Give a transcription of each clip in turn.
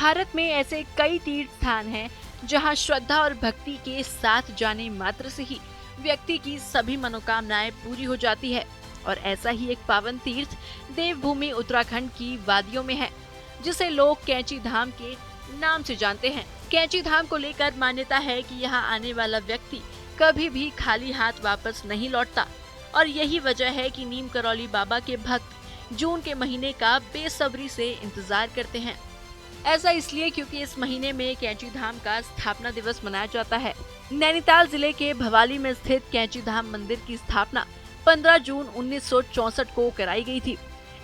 भारत में ऐसे कई तीर्थ स्थान हैं जहां श्रद्धा और भक्ति के साथ जाने मात्र से ही व्यक्ति की सभी मनोकामनाएं पूरी हो जाती है। और ऐसा ही एक पावन तीर्थ देवभूमि उत्तराखंड की वादियों में है, जिसे लोग कैंची धाम के नाम से जानते हैं। कैंची धाम को लेकर मान्यता है कि यहाँ आने वाला व्यक्ति कभी भी खाली हाथ वापस नहीं लौटता और यही वजह है कि नीम करौली बाबा के भक्त जून के महीने का बेसब्री से इंतजार करते हैं। ऐसा इसलिए क्योंकि इस महीने में कैंची धाम का स्थापना दिवस मनाया जाता है। नैनीताल जिले के भवाली में स्थित कैंची धाम मंदिर की स्थापना 15 जून 1964 को कराई गई थी।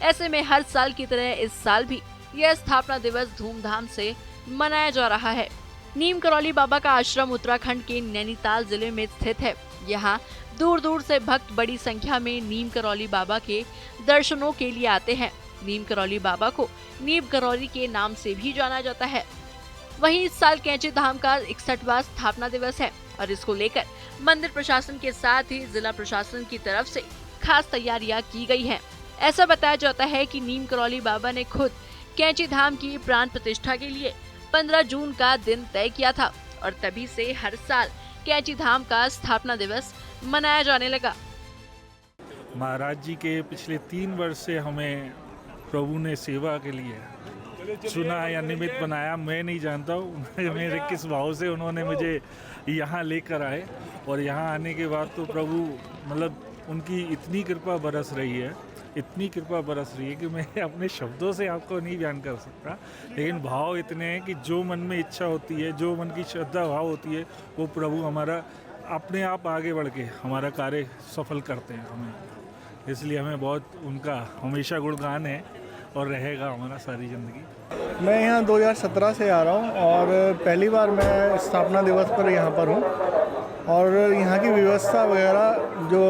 ऐसे में हर साल की तरह इस साल भी यह स्थापना दिवस धूमधाम से मनाया जा रहा है। नीम करौली बाबा का आश्रम उत्तराखंड के नैनीताल जिले में स्थित है। यहाँ दूर दूर से भक्त बड़ी संख्या में नीम करौली बाबा के दर्शनों के लिए आते हैं। नीम करौली बाबा को नीम करौली के नाम से भी जाना जाता है। वहीं इस साल कैंची धाम का 61वां स्थापना दिवस है और इसको लेकर मंदिर प्रशासन के साथ ही जिला प्रशासन की तरफ से खास तैयारियां की गई हैं। ऐसा बताया जाता है कि नीम करौली बाबा ने खुद कैंची धाम की प्राण प्रतिष्ठा के लिए 15 जून का दिन तय किया था और तभी से हर साल कैंची धाम का स्थापना दिवस मनाया जाने लगा। महाराज जी के पिछले 3 वर्ष से हमें प्रभु ने सेवा के लिए चुना या निमित्त बनाया, मैं नहीं जानता हूँ मेरे किस भाव से उन्होंने मुझे यहाँ लेकर आए। और यहाँ आने के बाद तो प्रभु मतलब उनकी इतनी कृपा बरस रही है, इतनी कृपा बरस रही है कि मैं अपने शब्दों से आपको नहीं बयान कर सकता। लेकिन भाव इतने हैं कि जो मन में इच्छा होती है, जो मन की श्रद्धा भाव होती है, वो प्रभु हमारा अपने आप आगे बढ़ के हमारा कार्य सफल करते हैं हमें। इसलिए हमें बहुत उनका हमेशा गुणगान है और रहेगा हमारा सारी ज़िंदगी। मैं यहाँ 2017 से आ रहा हूँ और पहली बार मैं स्थापना दिवस पर यहाँ पर हूँ। और यहाँ की व्यवस्था वगैरह जो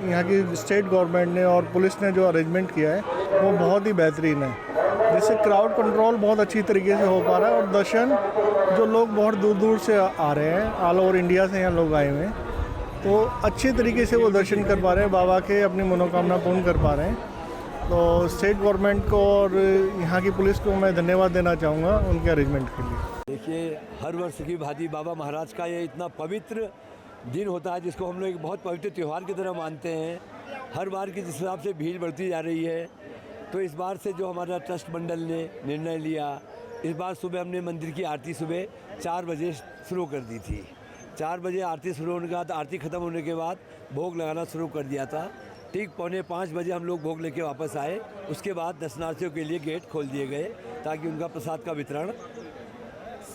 यहाँ की स्टेट गवर्नमेंट ने और पुलिस ने जो अरेंजमेंट किया है वो बहुत ही बेहतरीन है, जिससे क्राउड कंट्रोल बहुत अच्छी तरीके से हो पा रहा है। और दर्शन जो लोग बहुत दूर दूर से आ रहे हैं, ऑल ओवर इंडिया से यहाँ लोग आए हुए हैं, तो अच्छी तरीके से वो दर्शन कर पा रहे हैं बाबा के, अपनी मनोकामना पूर्ण कर पा रहे हैं। तो स्टेट गवर्नमेंट को और यहाँ की पुलिस को मैं धन्यवाद देना चाहूँगा उनके अरेंजमेंट के लिए। देखिए, हर वर्ष की भांति बाबा महाराज का ये इतना पवित्र दिन होता है जिसको हम लोग एक बहुत पवित्र त्यौहार की तरह मानते हैं। हर बार की जिस हिसाब से भीड़ बढ़ती जा रही है, तो इस बार से जो हमारा ट्रस्ट मंडल ने निर्णय लिया, इस बार सुबह हमने मंदिर की आरती सुबह 4 बजे शुरू कर दी थी। 4 बजे आरती शुरू होने के बाद, आरती ख़त्म होने के बाद भोग लगाना शुरू कर दिया था। ठीक 4:45 बजे हम लोग भोग लेके वापस आए। उसके बाद दर्शनार्थियों के लिए गेट खोल दिए गए ताकि उनका प्रसाद का वितरण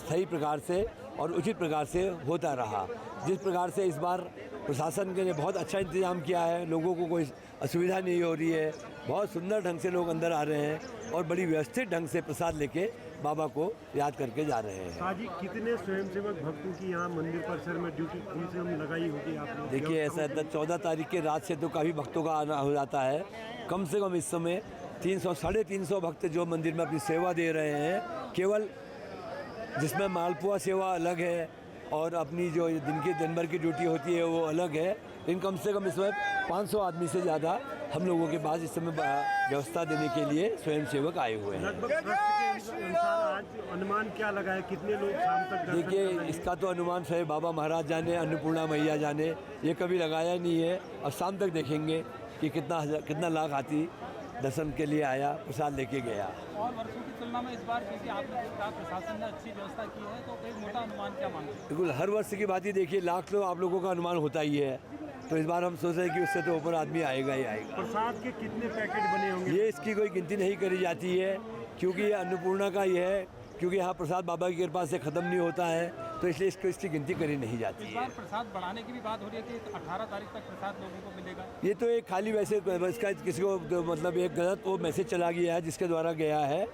सही प्रकार से और उचित प्रकार से होता रहा। जिस प्रकार से इस बार प्रशासन ने बहुत अच्छा इंतजाम किया है, लोगों को कोई असुविधा नहीं हो रही है, बहुत सुंदर ढंग से लोग अंदर आ रहे हैं और बड़ी व्यवस्थित ढंग से प्रसाद लेके बाबा को याद करके जा रहे हैं। साजी कितने स्वयंसेवक भक्तों की यहाँ मंदिर परिसर में ड्यूटी कम से कम लगाई होगी आपने? देखिए, ऐसा है 14 तारीख के रात से तो काफ़ी भक्तों का आना हो जाता है। कम से कम इस समय 300 साढ़े 300 भक्त जो मंदिर में अपनी सेवा दे रहे हैं, केवल जिसमें मालपुआ सेवा अलग है और अपनी जो दिन भर की ड्यूटी होती है वो अलग है। इन कम से कम इसमें 500 आदमी से ज़्यादा हम लोगों के पास इस समय व्यवस्था देने के लिए स्वयंसेवक आए हुए हैं। लगभग ट्रस्ट के अनुसार आज अनुमान क्या लगा है, कितने लोग शाम तक दर्शन देखिए, कर रहे हैं? इसका तो अनुमान स्वयं बाबा महाराज जाने, अन्नपूर्णा मैया जाने, ये कभी लगाया नहीं है। और शाम तक देखेंगे कि कितना लाख हाथी दर्शन के लिए आया, प्रसाद लेके गया। और वर्षों की तुलना में इस बार क्योंकि आपने कहा प्रशासन ने अच्छी व्यवस्था की है, तो एक मोटा अनुमान क्या मानते हैं? बिल्कुल, हर वर्ष की बात ही देखिए, लाख तो आप लोगों का अनुमान होता ही है, तो इस बार हम सोच रहे हैं कि उससे तो ऊपर आदमी आएगा ही आएगा। प्रसाद के कितने पैकेट बने होंगे? ये इसकी कोई गिनती नहीं करी जाती है, क्योंकि ये अन्नपूर्णा का ही है, क्योंकि यहाँ प्रसाद बाबा की कृपा से ख़त्म नहीं होता है, तो इसलिए इसकी गिनती करी नहीं जाती इस है। बार प्रसाद बढ़ाने की भी बात हो रही है कि 18 तारीख तक प्रसाद लोगों को मिलेगा। ये तो एक खाली वैसे इसका किसी को मतलब एक गलत वो मैसेज चला गया है जिसके द्वारा गया है।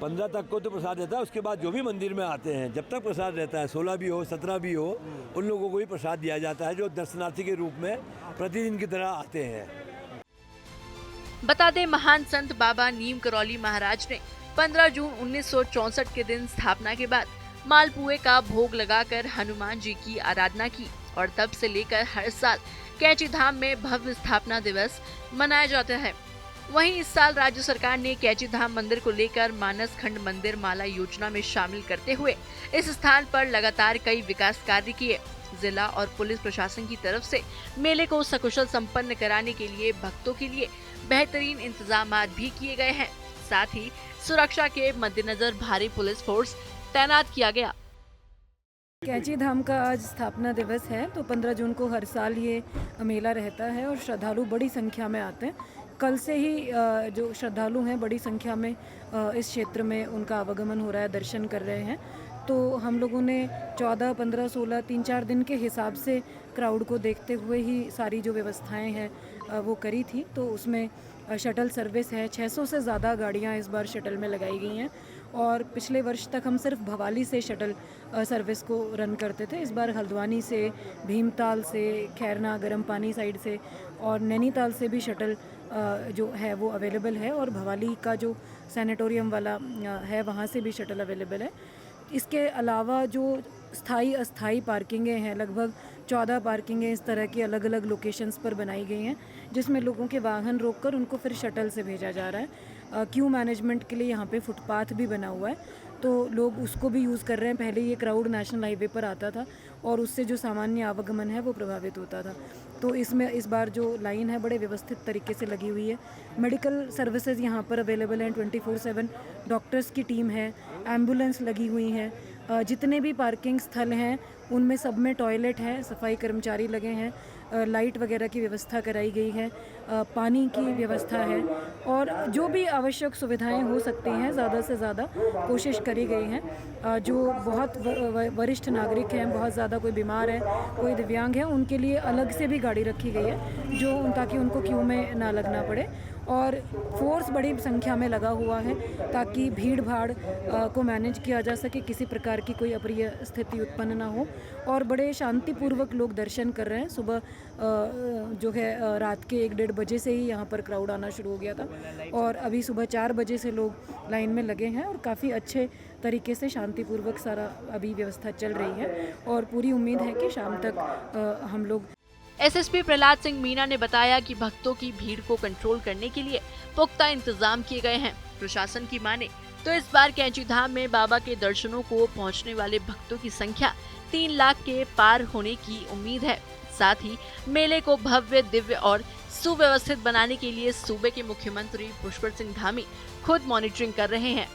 15 तक को तो प्रसाद रहता है, उसके बाद जो भी मंदिर में आते हैं जब तक प्रसाद रहता है, 16 भी हो 17 भी हो, उन लोगों को भी प्रसाद दिया जाता है जो दर्शनार्थी के रूप में प्रतिदिन की तरह आते हैं। बता दें, महान संत बाबा नीम करौली महाराज ने 15 जून 1964 के दिन स्थापना के बाद मालपुए का भोग लगाकर हनुमान जी की आराधना की और तब से लेकर हर साल कैंची धाम में भव्य स्थापना दिवस मनाया जाता है। वहीं इस साल राज्य सरकार ने कैची धाम मंदिर को लेकर मानस खंड मंदिर माला योजना में शामिल करते हुए इस स्थान पर लगातार कई विकास कार्य किए। जिला और पुलिस प्रशासन की तरफ से मेले को सकुशल संपन्न कराने के लिए भक्तों के लिए बेहतरीन इंतजाम भी किए गए हैं। साथ ही सुरक्षा के मद्देनजर भारी पुलिस फोर्स तैनात किया गया। कैची धाम का आज स्थापना दिवस है, तो 15 जून को हर साल ये मेला रहता है और श्रद्धालु बड़ी संख्या में आते हैं। कल से ही जो श्रद्धालु हैं बड़ी संख्या में इस क्षेत्र में उनका आवागमन हो रहा है, दर्शन कर रहे हैं। तो हम लोगों ने 14, 15, 16 3-4 दिन के हिसाब से क्राउड को देखते हुए ही सारी जो व्यवस्थाएं हैं वो करी थी। तो उसमें शटल सर्विस है, 600 से ज़्यादा गाड़ियां इस बार शटल में लगाई गई हैं और पिछले वर्ष तक हम सिर्फ भवाली से शटल सर्विस को रन करते थे। इस बार हल्द्वानी से, भीमताल से, खैरना गर्म पानी साइड से और नैनीताल से भी शटल जो है वो अवेलेबल है और भवाली का जो सैनिटोरियम वाला है वहाँ से भी शटल अवेलेबल है। इसके अलावा जो स्थाई अस्थाई पार्किंगें हैं, लगभग 14 पार्किंगें इस तरह की अलग अलग लोकेशंस पर बनाई गई हैं, जिसमें लोगों के वाहन रोककर उनको फिर शटल से भेजा जा रहा है। क्यू मैनेजमेंट के लिए यहाँ पे फुटपाथ भी बना हुआ है, तो लोग उसको भी यूज़ कर रहे हैं। पहले ये क्राउड नेशनल हाईवे पर आता था और उससे जो सामान्य आवागमन है वो प्रभावित होता था। तो इसमें इस बार जो लाइन है बड़े व्यवस्थित तरीके से लगी हुई है। मेडिकल सर्विसेज यहाँ पर अवेलेबल हैं, 24/7 डॉक्टर्स की टीम है, एम्बुलेंस लगी हुई है। जितने भी पार्किंग स्थल हैं उनमें सब में टॉयलेट है, सफाई कर्मचारी लगे हैं, लाइट वगैरह की व्यवस्था कराई गई है, पानी की व्यवस्था है और जो भी आवश्यक सुविधाएं हो सकती हैं ज़्यादा से ज़्यादा कोशिश करी गई हैं। जो बहुत वरिष्ठ नागरिक हैं, बहुत ज़्यादा कोई बीमार है, कोई दिव्यांग है, उनके लिए अलग से भी गाड़ी रखी गई है जो ताकि उनको क्यू में ना लगना पड़े। और फोर्स बड़ी संख्या में लगा हुआ है ताकि भीड़ भाड़ को मैनेज किया जा सके, किसी प्रकार की कोई अप्रिय स्थिति उत्पन्न ना हो और बड़े शांतिपूर्वक लोग दर्शन कर रहे हैं। सुबह जो है रात के 1-1:30 बजे से ही यहाँ पर क्राउड आना शुरू हो गया था और अभी सुबह 4 बजे से लोग लाइन में लगे हैं और काफ़ी अच्छे तरीके से शांतिपूर्वक सारा अभी व्यवस्था चल रही है और पूरी उम्मीद है कि शाम तक हम लोग। एसएसपी प्रहलाद सिंह मीणा ने बताया कि भक्तों की भीड़ को कंट्रोल करने के लिए पुख्ता इंतजाम किए गए हैं। प्रशासन की माने तो इस बार कैची धाम में बाबा के दर्शनों को पहुंचने वाले भक्तों की संख्या 3 लाख के पार होने की उम्मीद है। साथ ही मेले को भव्य, दिव्य और सुव्यवस्थित बनाने के लिए सूबे के मुख्यमंत्री पुष्कर सिंह धामी खुद मॉनिटरिंग कर रहे हैं।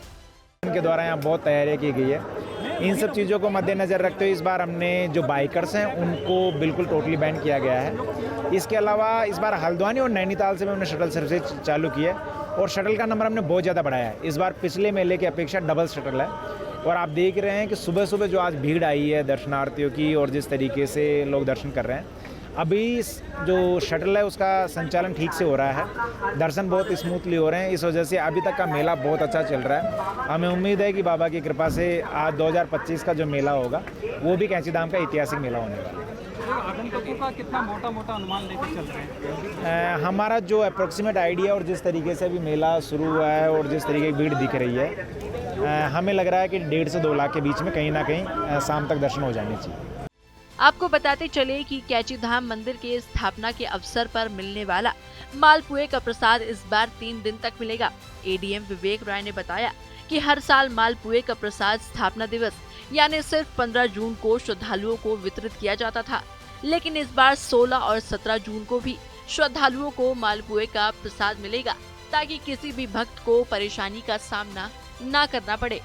उनके द्वारा यहाँ बहुत तैयारी की गई है। इन सब चीज़ों को मद्देनज़र रखते हुए इस बार हमने जो बाइकर्स हैं उनको बिल्कुल टोटली बैन किया गया है। इसके अलावा इस बार हल्द्वानी और नैनीताल से भी हमने शटल सर्विस चालू की है और शटल का नंबर हमने बहुत ज़्यादा बढ़ाया है। इस बार पिछले मेले की अपेक्षा डबल शटल है और आप देख रहे हैं कि सुबह सुबह जो आज भीड़ आई है दर्शनार्थियों की और जिस तरीके से लोग दर्शन कर रहे हैं, अभी जो शटल है उसका संचालन ठीक से हो रहा है, दर्शन बहुत स्मूथली हो रहे हैं। इस वजह से अभी तक का मेला बहुत अच्छा चल रहा है। हमें उम्मीद है कि बाबा की कृपा से आज 2025 का जो मेला होगा वो भी कैची धाम का ऐतिहासिक मेला होने वाला है। आगंतुकों का कितना मोटा अनुमान लेकर चल रहे हैं? हमारा जो अप्रोक्सीमेट आइडिया और जिस तरीके से अभी मेला शुरू हुआ है और जिस तरीके की भीड़ दिख रही है, हमें लग रहा है कि 1.5 से 2 लाख के बीच में कहीं ना कहीं शाम तक दर्शन हो जाने चाहिए। आपको बताते चले कि कैची धाम मंदिर के स्थापना के अवसर पर मिलने वाला मालपुए का प्रसाद इस बार 3 दिन तक मिलेगा। एडीएम विवेक राय ने बताया कि हर साल मालपुए का प्रसाद स्थापना दिवस यानी सिर्फ 15 जून को श्रद्धालुओं को वितरित किया जाता था, लेकिन इस बार 16 और 17 जून को भी श्रद्धालुओं को मालपुए का प्रसाद मिलेगा ताकि किसी भी भक्त को परेशानी का सामना न करना पड़े।